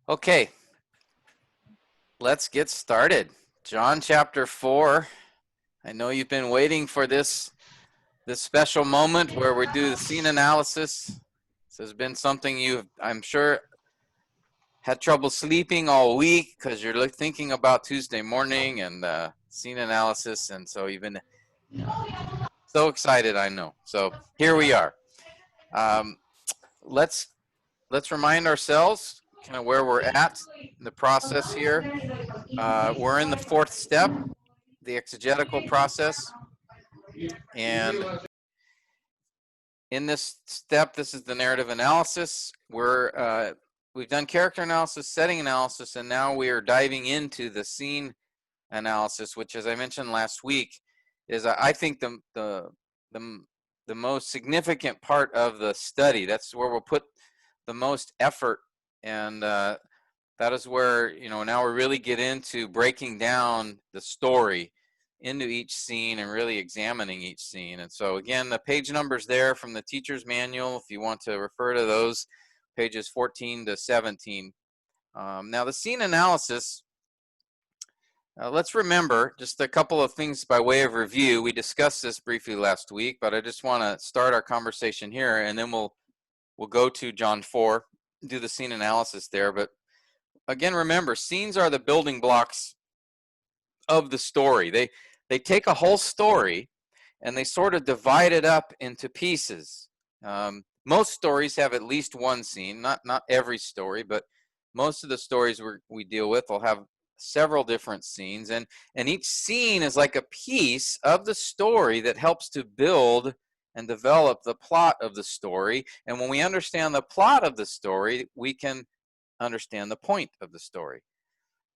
Okay, let's get started. John chapter 4. I know you've been waiting for this special moment where we do the scene analysis. This has been something you've, I'm sure, had trouble sleeping all week because you're thinking about Tuesday morning and scene analysis, and so you've been so excited, I know. So here we are. Um, let's remind ourselves kind of where we're at in the process here. We're in the fourth step, the exegetical process, and in this step, this is the narrative analysis. We've done character analysis, setting analysis, and now we are diving into the scene analysis, which, as I mentioned last week, is I think the most significant part of the study. That's where we'll put the most effort, and that is where now we really get into breaking down the story into each scene and really examining each scene. And so again, the page numbers there from the teacher's manual, if you want to refer to those, pages 14 to 17. Now the scene analysis, let's remember just a couple of things by way of review. We discussed this briefly last week, but I just want to start our conversation here, and then we'll go to John 4, do the scene analysis there. But again, remember, scenes are the building blocks of the story. They take a whole story and they sort of divide it up into pieces. Most stories have at least one scene, not every story, but most of the stories we deal with will have several different scenes, and each scene is like a piece of the story that helps to build and develop the plot of the story. And when we understand the plot of the story, we can understand the point of the story.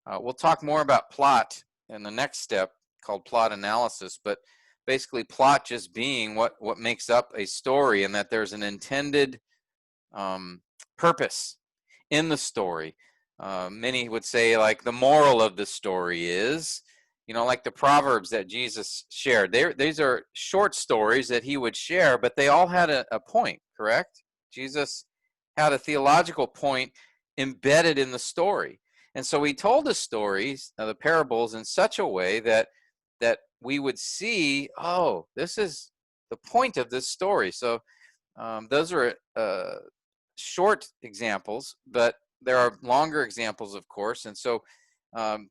We'll talk more about plot in the next step called plot analysis, but basically plot just being what makes up a story, and that there's an intended purpose in the story. Many would say, like, the moral of the story is, like the Proverbs that Jesus shared. These are short stories that he would share, but they all had a point, correct? Jesus had a theological point embedded in the story. And so he told the stories, the parables, in such a way that we would see, oh, this is the point of this story. So those are short examples, but there are longer examples, of course. And so,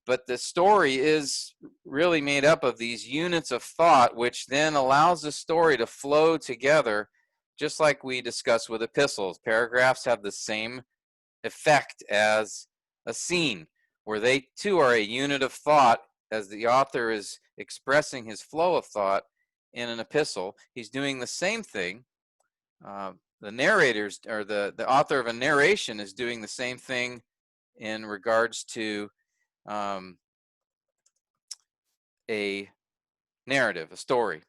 but the story is really made up of these units of thought, which then allows the story to flow together, just like we discussed with epistles. Paragraphs have the same effect as a scene, where they too are a unit of thought as the author is expressing his flow of thought in an epistle. He's doing the same thing. The narrators, or the author of a narration, is doing the same thing in regards to a narrative, a story.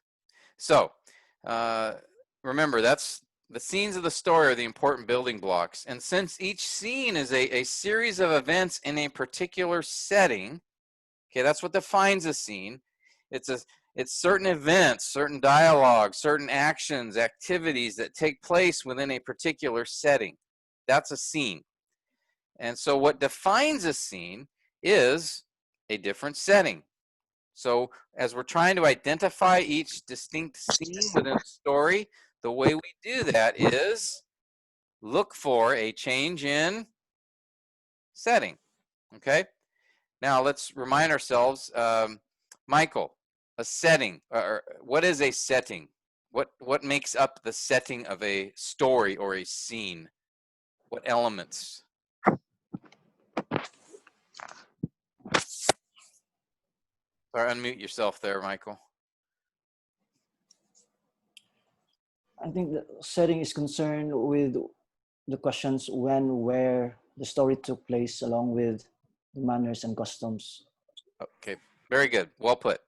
So remember, that's the scenes of the story are the important building blocks. And since each scene is a series of events in a particular setting, okay, that's what defines a scene. It's certain events, certain dialogue, certain actions, activities that take place within a particular setting. That's a scene. And so what defines a scene is a different setting. So as we're trying to identify each distinct scene within a story, the way we do that is look for a change in setting. Okay? Now let's remind ourselves, Michael, a setting. What is a setting? What makes up the setting of a story or a scene? What elements? Sorry, unmute yourself there, Michael. I think the setting is concerned with the questions when, where the story took place, along with the manners and customs. Okay, very good. Well put.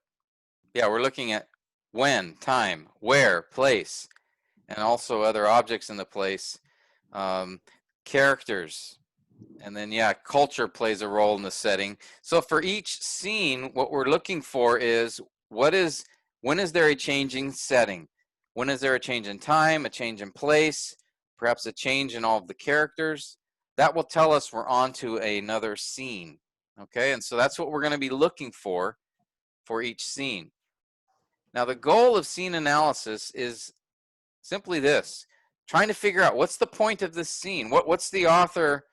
Yeah, we're looking at when, time, where, place, and also other objects in the place, characters, and then, yeah, culture plays a role in the setting. So for each scene, what we're looking for is when is there a changing setting? When is there a change in time, a change in place, perhaps a change in all of the characters? that will tell us we're on to another scene. Okay, and so that's what we're going to be looking for each scene. Now, the goal of scene analysis is simply this: trying to figure out what's the point of this scene. What's the author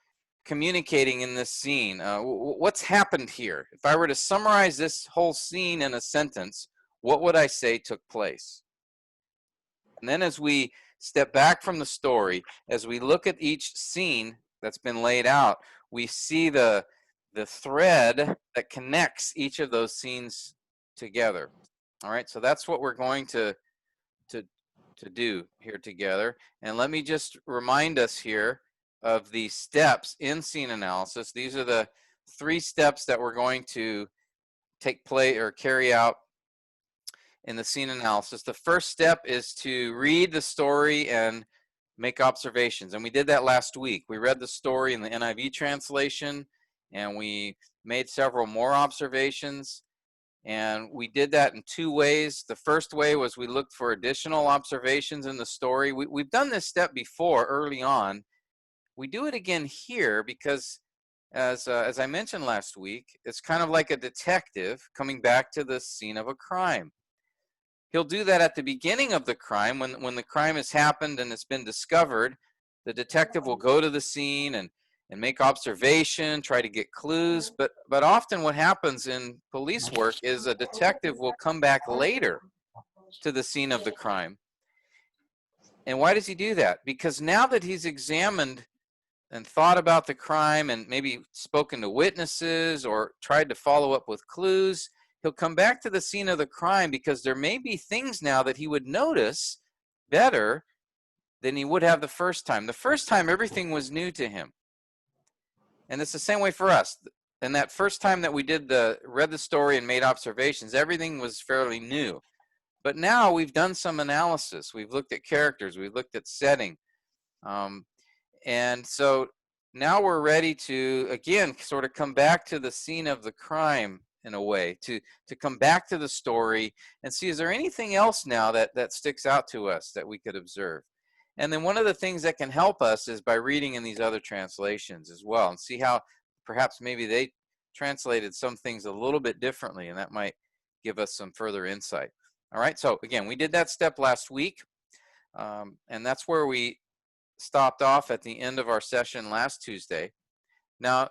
communicating in this scene? What's happened here? If I were to summarize this whole scene in a sentence, what would I say took place? And then as we step back from the story, as we look at each scene that's been laid out, we see the thread that connects each of those scenes together. All right, so that's what we're going to do here together. And let me just remind us here of the steps in scene analysis. These are the 3 steps that we're going to take play or carry out in the scene analysis. The first step is to read the story and make observations. And we did that last week. We read the story in the NIV translation, and we made several more observations. And we did that in 2 ways. The first way was we looked for additional observations in the story. We've done this step before early on. We do it again here because, as I mentioned last week, it's kind of like a detective coming back to the scene of a crime. He'll do that at the beginning of the crime. When the crime has happened and it's been discovered, the detective will go to the scene and make observation, try to get clues. But often what happens in police work is a detective will come back later to the scene of the crime. And why does he do that? Because now that he's examined and thought about the crime and maybe spoken to witnesses or tried to follow up with clues, he'll come back to the scene of the crime because there may be things now that he would notice better than he would have the first time. The first time, everything was new to him. And it's the same way for us. And that first time that we read the story and made observations, everything was fairly new. But now we've done some analysis. We've looked at characters. We've looked at setting. And so now we're ready to, again, sort of come back to the scene of the crime in a way, to come back to the story and see, is there anything else now that sticks out to us that we could observe? And then one of the things that can help us is by reading in these other translations as well and see how perhaps maybe they translated some things a little bit differently, and that might give us some further insight. All right, so again, we did that step last week, and that's where we stopped off at the end of our session last Tuesday. Now,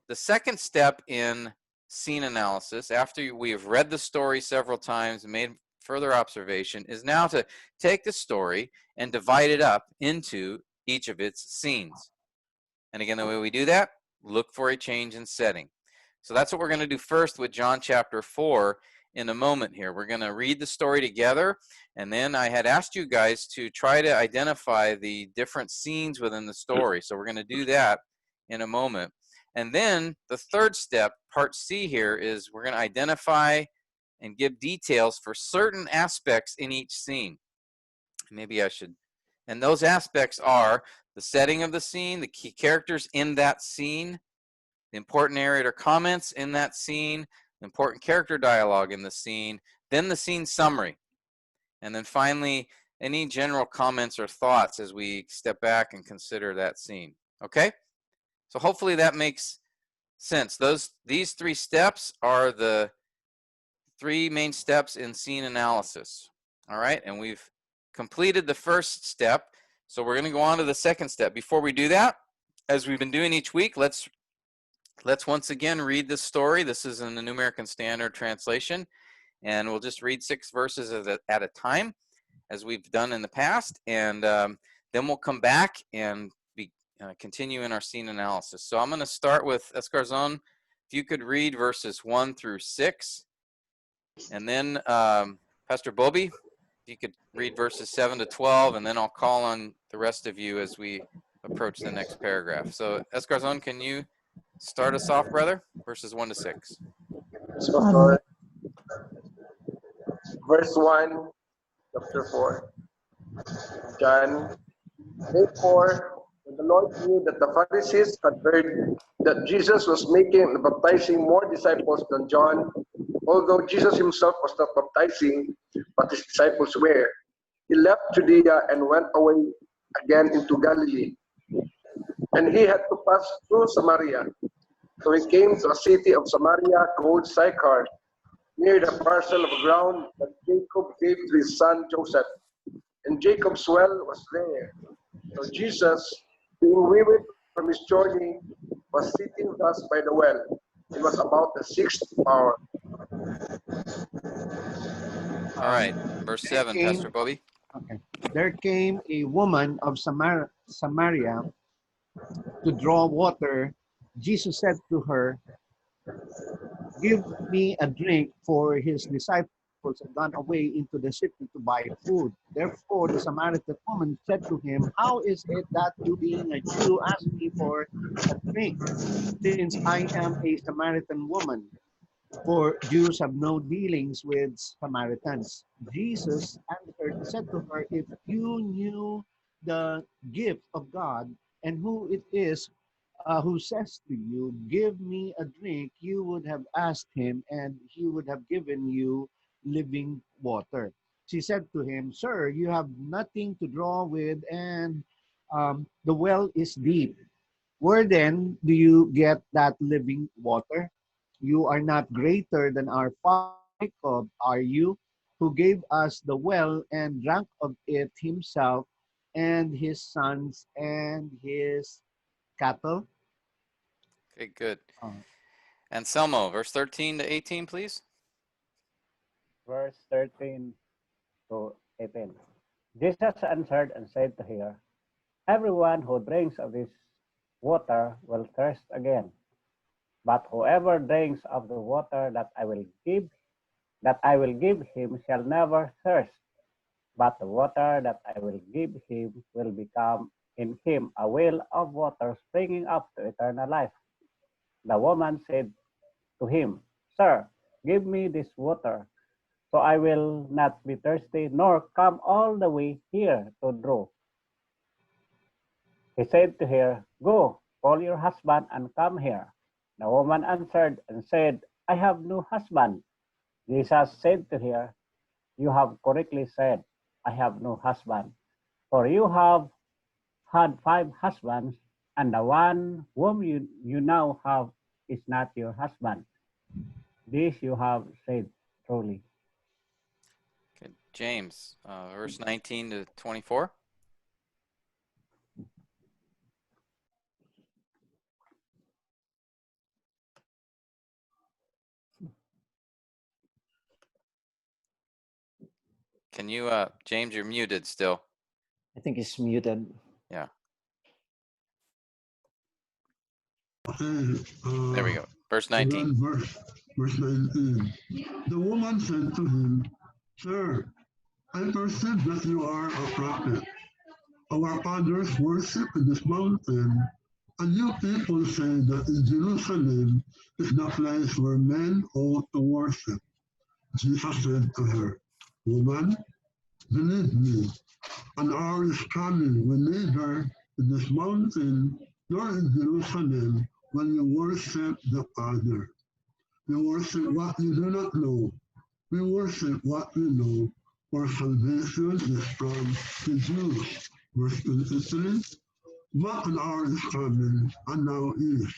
the second step in scene analysis, after we have read the story several times and made further observation, is now to take the story and divide it up into each of its scenes. And again, the way we do that, look for a change in setting. So that's what we're going to do first with John chapter 4 in a moment here. We're going to read the story together, and then I had asked you guys to try to identify the different scenes within the story. So we're going to do that in a moment. And then the third step, part C here, is we're going to identify and give details for certain aspects in each scene. Maybe I should. And those aspects are the setting of the scene, the key characters in that scene, the important narrator comments in that scene, the important character dialogue in the scene, then the scene summary. And then finally, any general comments or thoughts as we step back and consider that scene. Okay? So hopefully that makes sense. These 3 steps are the 3 main steps in scene analysis. All right, and we've completed the first step, so we're going to go on to the second step. Before we do that, as we've been doing each week, let's once again read this story. This is in the New American Standard Translation, and we'll just read 6 verses at a time, as we've done in the past, and then we'll come back and continue in our scene analysis. So I'm going to start with Escarzon. If you could read verses 1 through 6, and then Pastor Bobby, if you could read verses 7 to 12, and then I'll call on the rest of you as we approach the next paragraph. So Escarzon, can you start us off, brother? Verses 1 to 6. So, verse 1, chapter 4. John, therefore, when the Lord knew that the Pharisees had heard that Jesus was making and baptizing more disciples than John, although Jesus himself was not baptizing, but his disciples were, he left Judea and went away again into Galilee. and he had to pass through Samaria. So he came to a city of Samaria called Sychar, near the parcel of ground that Jacob gave to his son Joseph. And Jacob's well was there. So Jesus, being wearied from his journey, was sitting thus by the well. It was about the sixth hour. All right, verse There 7, came, Pastor Bobby. okay. There came a woman of Samaria to draw water. Jesus said to her, "Give me a drink," for his disciples had gone away into the city to buy food. Therefore, the Samaritan woman said to him, "How is it that you, being a Jew, ask me for a drink, since I am a Samaritan woman?" For Jews have no dealings with Samaritans. Jesus answered and said to her, "If you knew the gift of God and who it is who says to you, 'Give me a drink,' you would have asked him, and he would have given you living water." She said to him, "Sir, you have nothing to draw with, and the well is deep. Where then do you get that living water? You are not greater than our father Jacob, are you, who gave us the well and drank of it himself and his sons and his cattle?" Okay, good. Uh, Anselmo, verse 13 to 18, please. Verse 13 to 18. Jesus answered and said to her, "Everyone who drinks of this water will thirst again. But whoever drinks of the water that I will give him shall never thirst. But the water that I will give him will become in him a well of water springing up to eternal life." The woman said to him, "Sir, give me this water, so I will not be thirsty, nor come all the way here to draw." He said to her, "Go, call your husband and come here." The woman answered and said, "I have no husband." Jesus said to her, "You have correctly said, 'I have no husband,' for you have had 5 husbands, and the one whom you now have is not your husband. This you have said truly." Okay, James, verse 19 to 24. Can you, James, you're muted still. I think it's muted. Yeah, Okay, there we go. Verse 19. again, verse 19. The woman said to him, "Sir, I perceive that you are a prophet. Our fathers worship in this mountain, and you people say that in Jerusalem is the place where men ought to worship." Jesus said to her, "Woman, believe me, an hour is coming when neither in this mountain nor in Jerusalem will you worship the Father. You worship what you do not know. We worship what we know, for salvation is from the Jews." Verse 23. "But an hour is coming, and now is,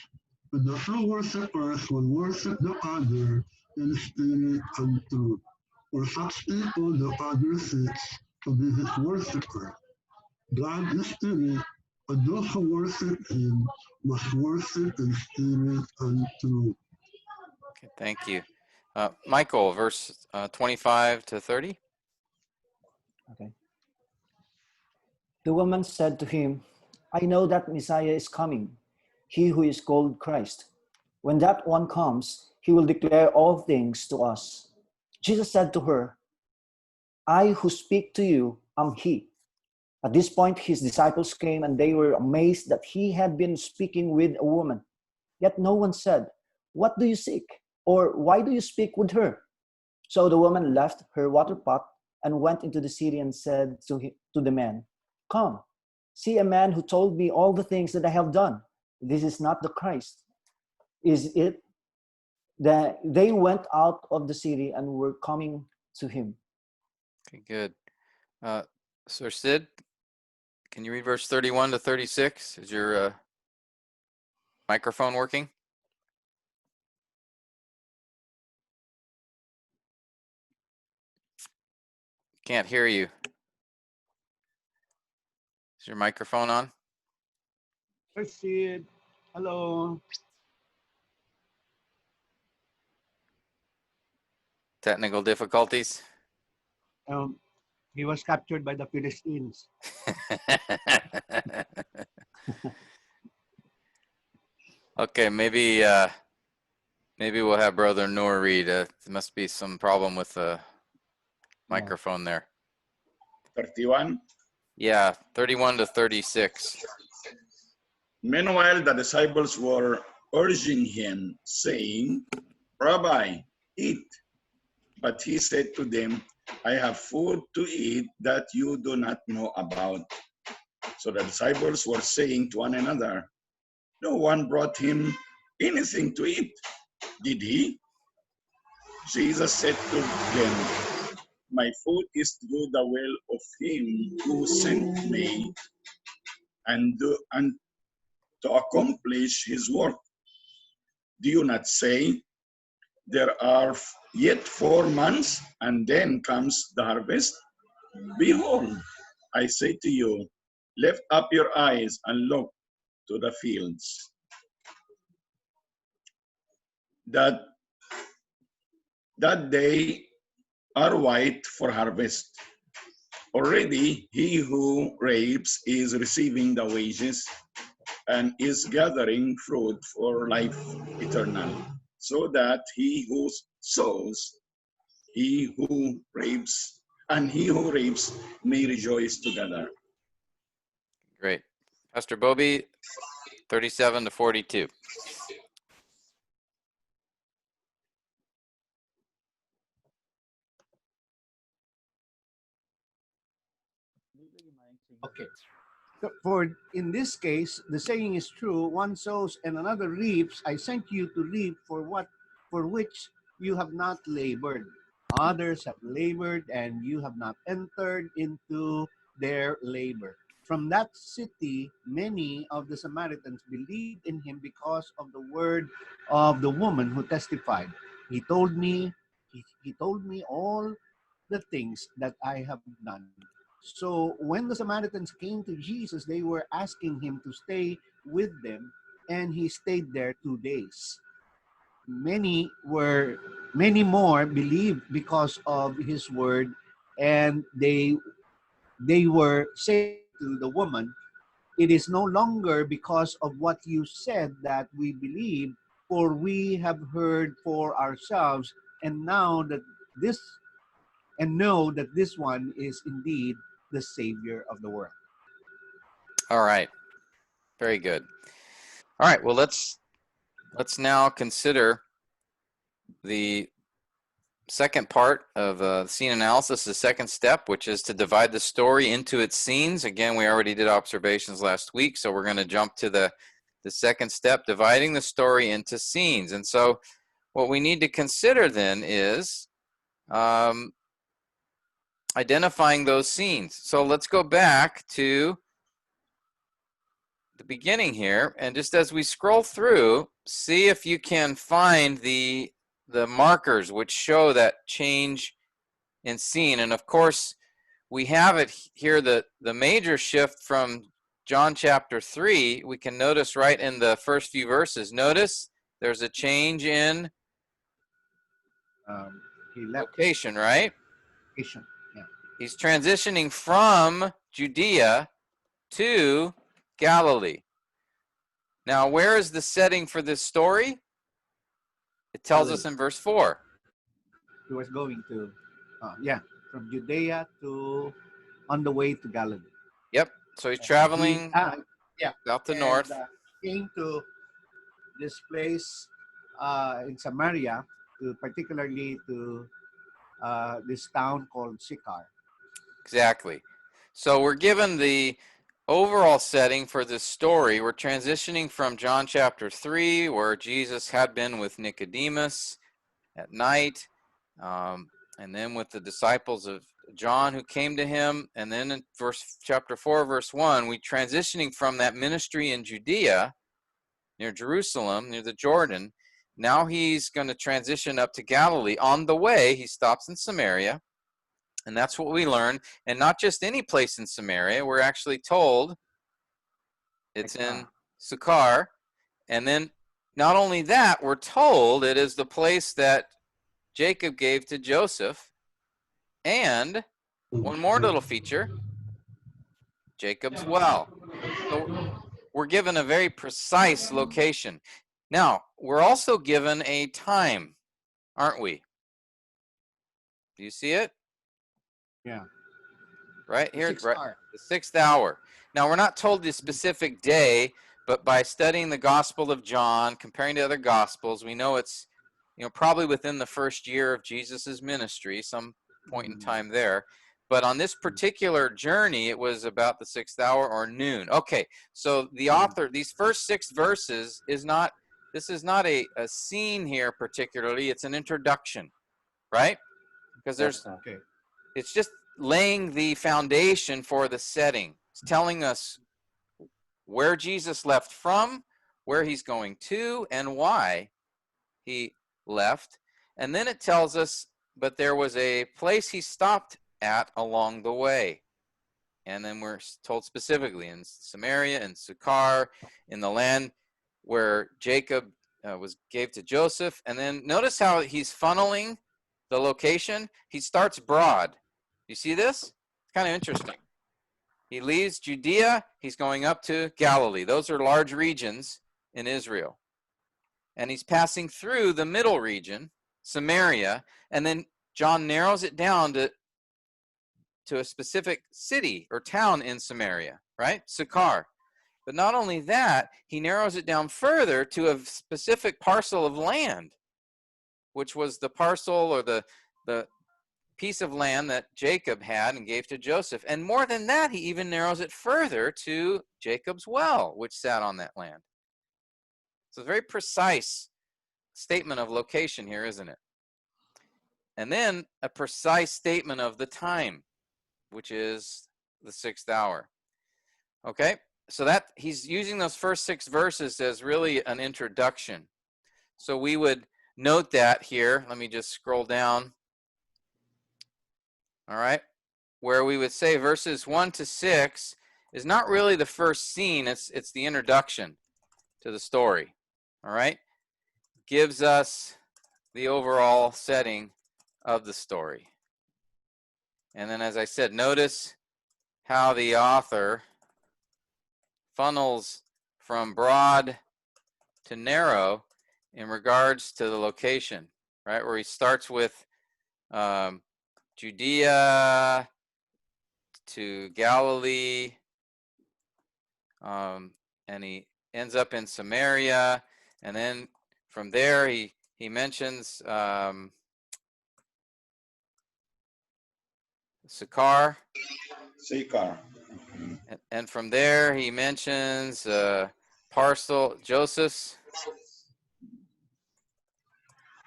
when the true worshippers will worship the Father in spirit and truth. For such people the Father seeks to be his worshippers. God is spirit, and those who worship him must worship in spirit and truth." Okay, thank you. Michael, verse 25 to 30. Okay. The woman said to him, "I know that Messiah is coming, he who is called Christ. When that one comes, he will declare all things to us." Jesus said to her, "I who speak to you am he." At this point, his disciples came and they were amazed that he had been speaking with a woman. Yet no one said, "What do you seek?" or "Why do you speak with her?" So the woman left her water pot and went into the city and said to the man, "Come, see a man who told me all the things that I have done. This is not the Christ, is it?" That they went out of the city and were coming to him. Okay, good. Sir Sid, can you read verse 31 to 36 as you're microphone working? Can't hear you. Is your microphone on? Proceed. Hello. Technical difficulties? He was captured by the Philistines. Okay, maybe we'll have Brother Noor read. There must be some problem with the microphone there. 31. Yeah, 31 to 36. Meanwhile, the disciples were urging him, saying, Rabbi, eat. But he said to them, I have food to eat that you do not know about. So the disciples were saying to one another, no one brought him anything to eat, did he? Jesus said to them, my food is to do the will of him who sent me and to accomplish his work. Do you not say, there are yet 4 months, and then comes the harvest? Behold, I say to you, lift up your eyes and look to the fields, that they are white for harvest. Already he who reaps is receiving the wages and is gathering fruit for life eternal, so that he who sows, he who reaps, and he who reaps may rejoice together. Great. Pastor Bobby, 37 to 42. Okay. So for in this case, the saying is true: one sows and another reaps. I sent you to reap for which you have not labored. Others have labored, and you have not entered into their labor. From that city, many of the Samaritans believed in him because of the word of the woman who testified. He told me all the things that I have done. So when the Samaritans came to Jesus, they were asking him to stay with them, and he stayed there 2 days. Many more believed because of his word, and they were saying to the woman, it is no longer because of what you said that we believe, for we have heard for ourselves, and this know that this one is indeed the Savior of the world. All right. Very good. All right. Well, let's now consider the second part of scene analysis, the second step, which is to divide the story into its scenes. Again, we already did observations last week, so we're going to jump to the second step, dividing the story into scenes. And so what we need to consider then is identifying those scenes. So let's go back to the beginning here, and just as we scroll through, see if you can find the markers which show that change in scene. And of course, we have it here, the major shift from John chapter 3, we can notice right in the first few verses. Notice there's a change in He left location, right? Location. Yeah. He's transitioning from Judea to Galilee. Now, where is the setting for this story? It tells us in verse 4. He was going to, from Judea to on the way to Galilee. Yep. So he's traveling south to and north. Came to this place in Samaria, particularly to this town called Sychar. Exactly. So we're given the overall setting for this story. We're transitioning from John chapter 3, where Jesus had been with Nicodemus at night, and then with the disciples of John who came to him. And then in chapter 4, verse 1, we transitioning from that ministry in Judea near Jerusalem, near the Jordan. Now he's going to transition up to Galilee. On the way, he stops in Samaria, and that's what we learn. And not just any place in Samaria. We're actually told it's in Sychar. And then not only that, we're told it is the place that Jacob gave to Joseph. And one more little feature, Jacob's well. So we're given a very precise location. Now, we're also given a time, aren't we? Do you see it? Yeah. Right here, Sixth right, hour. the 6th hour. Now, we're not told the specific day, but by studying the Gospel of John, comparing to other Gospels, we know it's, probably within the first year of Jesus's ministry, some point in time there. But on this particular journey, it was about the 6th hour or noon. Okay, so the author, these first 6 verses this is not a scene here particularly, it's an introduction, right? Because Okay. it's just laying the foundation for the setting. It's telling us where Jesus left from, where he's going to, and why he left. And then it tells us, but there was a place he stopped at along the way. And then we're told specifically in Samaria and Sychar, in the land where Jacob gave to Joseph. And then notice how he's funneling the location. He starts broad. You see this? It's kind of interesting. He leaves Judea. He's going up to Galilee. Those are large regions in Israel. And he's passing through the middle region, Samaria, and then John narrows it down to a specific city or town in Samaria, right? Sychar. But not only that, he narrows it down further to a specific parcel of land, which was the parcel or the piece of land that Jacob had and gave to Joseph. And more than that, he even narrows it further to Jacob's well, which sat on that land. So a very precise statement of location here, isn't it? And then a precise statement of the time, which is the 6th hour. Okay, so that he's using those first 6 verses as really an introduction. So we would note that here. Let me just scroll down. All right, where we would say verses 1 to 6 is not really the first scene, it's the introduction to the story. All right, gives us the overall setting of the story. And then, as I said, notice how the author funnels from broad to narrow in regards to the location, right? Where he starts with Judea to Galilee, and he ends up in Samaria, and then from there he mentions Sychar. Sychar. And from there, he mentions parcel, Joseph's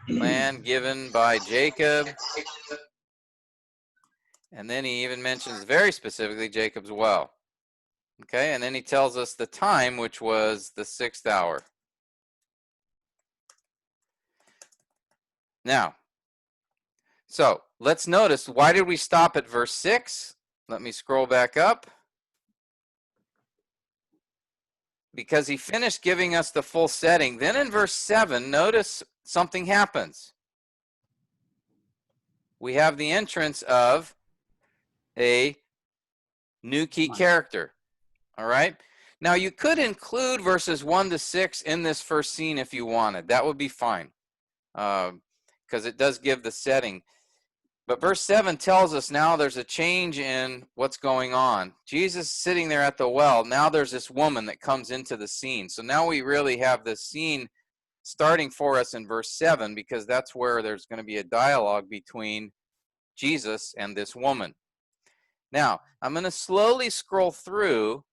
land given by Jacob. And then he even mentions very specifically Jacob's well. Okay, and then he tells us the time, which was the 6th hour. Now, so let's notice, why did we stop at verse 6? Let me scroll back up. Because he finished giving us the full setting. Then in verse 7, notice something happens. We have the entrance of a new key character. All right? Now, you could include verses 1 to 6 in this first scene if you wanted. That would be fine, because it does give the setting. But verse 7 tells us now there's a change in what's going on. Jesus sitting there at the well. Now there's this woman that comes into the scene. So now we really have this scene starting for us in verse 7, because that's where there's going to be a dialogue between Jesus and this woman. Now, I'm going to slowly scroll through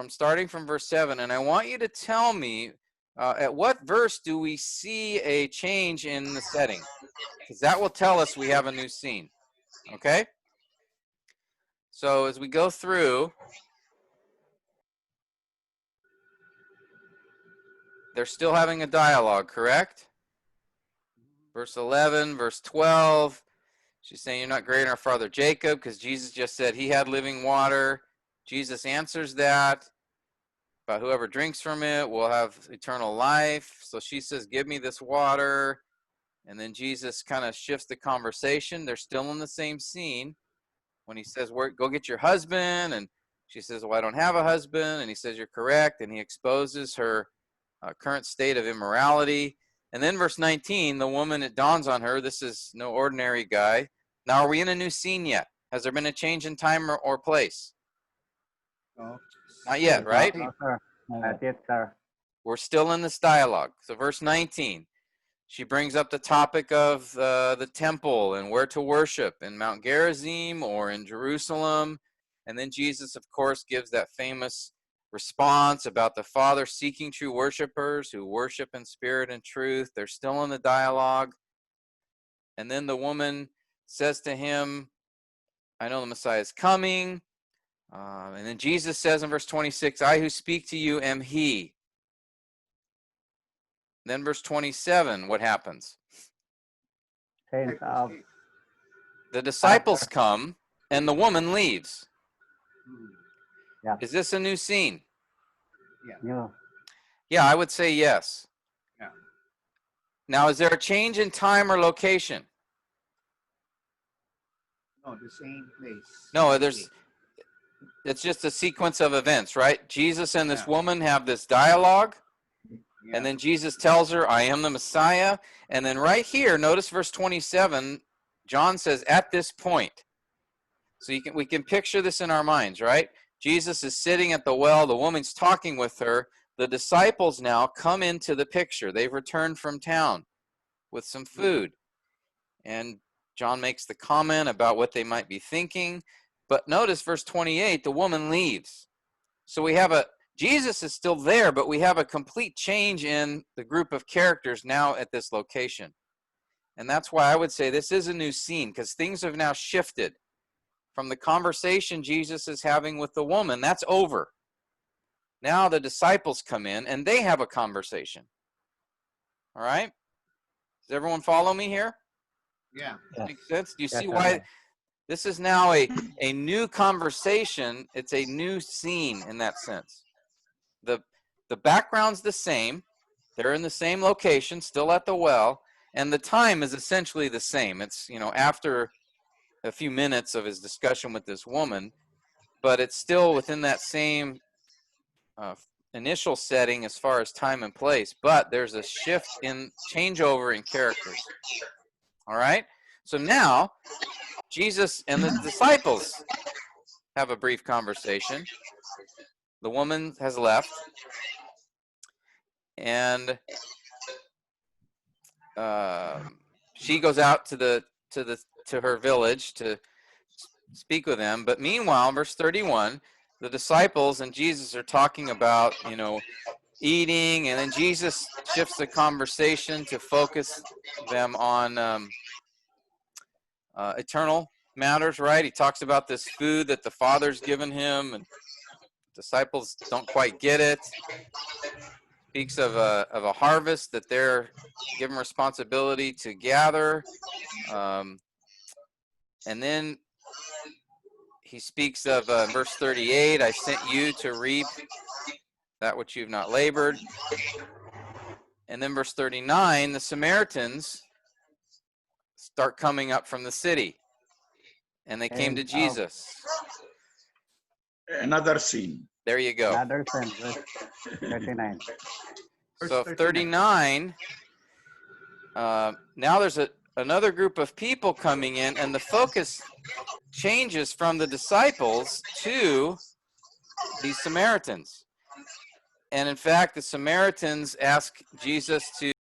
starting from verse 7, and I want you to tell me at what verse do we see a change in the setting? Because that will tell us we have a new scene. Okay? So as we go through, they're still having a dialogue, correct? Verse 11, verse 12, she's saying, you're not greater than our father Jacob, because Jesus just said he had living water. Jesus answers that, about whoever drinks from it will have eternal life. So she says, give me this water. And then Jesus kind of shifts the conversation. They're still in the same scene. When he says, go get your husband. And she says, well, I don't have a husband. And he says, you're correct. And he exposes her current state of immorality. And then verse 19, the woman, it dawns on her, this is no ordinary guy. Now, are we in a new scene yet? Has there been a change in time or place? No. Not yet, right? No, sir. Not yet, sir. We're still in this dialogue. So verse 19, she brings up the topic of the temple and where to worship, in Mount Gerizim or in Jerusalem. And then Jesus, of course, gives that famous response about the Father seeking true worshipers who worship in spirit and truth. They're still in the dialogue. And then the woman says to him, I know the Messiah is coming. And then Jesus says in verse 26, I who speak to you am he. Then verse 27, what happens? Saints of The disciples come and the woman leaves. Yeah. Is this a new scene? you. Yeah, I would say yes. Yeah. Now, is there a change in time or location? No, the same place. No, Same there's. day. It's just a sequence of events, right? Jesus and this Yeah. woman have this dialogue, Yeah. and then Jesus tells her, I am the Messiah. And then right here, notice verse 27, John says, at this point. So we can picture this in our minds, right? Jesus is sitting at the well, the woman's talking with her. The disciples now come into the picture. They've returned from town with some food. And John makes the comment about what they might be thinking. But notice verse 28, the woman leaves. So we have Jesus is still there, but we have a complete change in the group of characters now at this location. And that's why I would say this is a new scene, because things have now shifted from the conversation Jesus is having with the woman. That's over. Now the disciples come in and they have a conversation. All right? Does everyone follow me here? Yeah. Makes sense? Do you see Yes, why sir. this is now a new conversation? It's a new scene in that sense. The background's the same. They're in the same location, still at the well, and the time is essentially the same. It's, after a few minutes of his discussion with this woman, but it's still within that same initial setting as far as time and place, but there's a shift in changeover in characters. All right? So now, Jesus and the disciples have a brief conversation. The woman has left, and she goes out to her village to speak with them. But meanwhile, verse 31, the disciples and Jesus are talking about, eating, and then Jesus shifts the conversation to focus them on eternal matters, right? He talks about this food that the Father's given him, and disciples don't quite get it. Speaks of a harvest that they're given responsibility to gather. And then he speaks of verse 38, I sent you to reap that which you've not labored. And then verse 39, the Samaritans start coming up from the city. And they came to Saints of Jesus. Another scene. There you go. another sin, verse 39. So Verse 39, now there's another group of people coming in, and the focus changes from the disciples to the Samaritans. And in fact, the Samaritans ask Jesus to